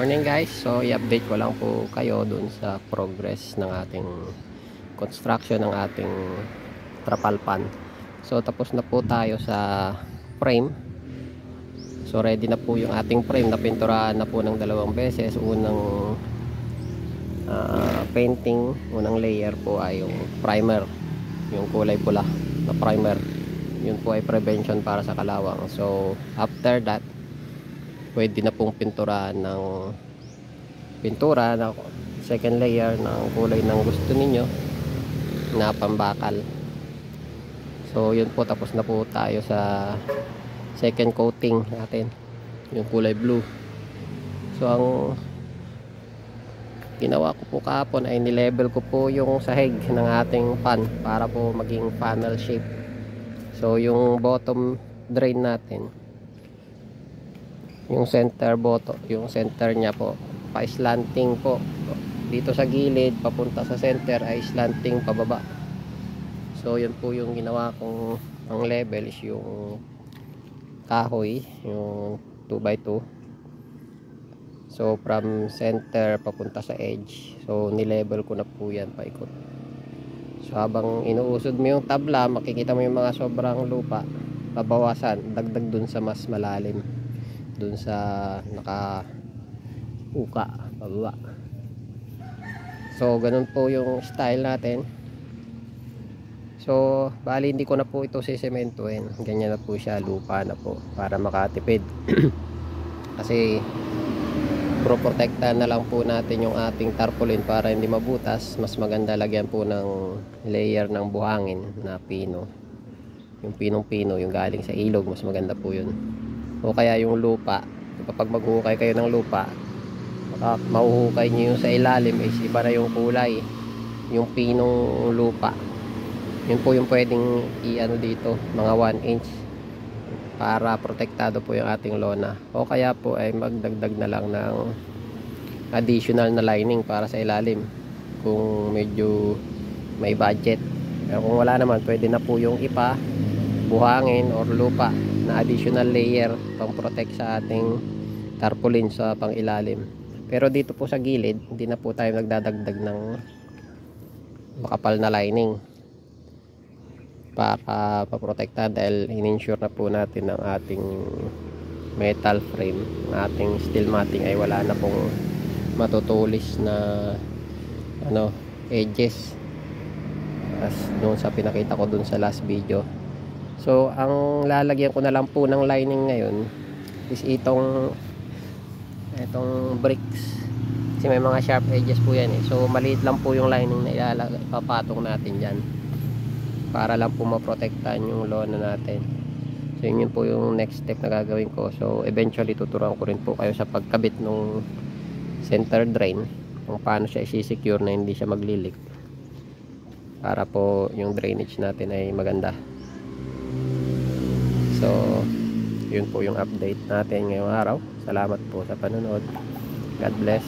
Morning guys, so i-update ko lang po kayo dun sa progress ng ating construction ng ating trapal pan. So tapos na po tayo sa frame. So ready na po yung ating frame, napinturahan na po ng 2 beses. Unang painting, unang layer po ay yung primer, yung kulay pula na primer. Yun po ay prevention para sa kalawang. So after that, pwede na pong pinturahan ng pintura na second layer ng kulay ng gusto ninyo na pambakal. So yun po, tapos na po tayo sa second coating natin, yung kulay blue. So ang ginawa ko po kahapon ay nilevel ko po yung sahig ng ating pan para po maging funnel shape. So yung bottom drain natin, yung center bottom, yung center niya po pa-slanting po dito sa gilid papunta sa center ay slanting pababa. So yun po yung ginawa kong ang level is yung kahoy, yung 2x2. So from center papunta sa edge, so nilevel ko na po yan paikot. So habang inuusod mo yung tabla, makikita mo yung mga sobrang lupa, babawasan, dagdag dun sa mas malalim, dun sa naka uka pababa. So ganun po yung style natin. So bali hindi ko na po ito sisementuhin, ganyan na po siya, lupa na po para makatipid. Kasi protektahan na lang po natin yung ating tarpaulin para hindi mabutas. Mas maganda lagyan po ng layer ng buhangin na pino, yung pinong-pino, yung galing sa ilog, mas maganda po yun. O kaya yung lupa, kapag maghuhukay kayo ng lupa, mahuhukay nyo yung sa ilalim is iba na yung kulay, yung pinong lupa. Yun po yung pwedeng i-ano dito, mga 1 inch, para protektado po yung ating lona. O kaya po ay magdagdag na lang ng additional na lining para sa ilalim kung medyo may budget. Pero kung wala naman, pwede na po yung ipa, buhangin or lupa na additional layer pang protect sa ating tarpaulin sa pang ilalim. Pero dito po sa gilid, hindi na po tayo nagdadagdag ng makapal na lining para paprotekta, dahil in-insure na po natin ang ating metal frame, ang ating steel matting ay wala na pong matutulis na edges as doon sa pinakita ko dun sa last video. So ang lalagyan ko na lang po ng lining ngayon is itong bricks, kasi may mga sharp edges po yan eh. So maliit lang po yung lining na ilalagay, papatong natin dyan para lang po maprotektahan yung lona natin. So yun po yung next step na gagawin ko. So eventually tuturuan ko rin po kayo sa pagkabit ng center drain, kung paano siya i-secure na hindi siya maglilik, para po yung drainage natin ay maganda. So yun po yung update natin ngayong araw. Salamat po sa panonood. God bless.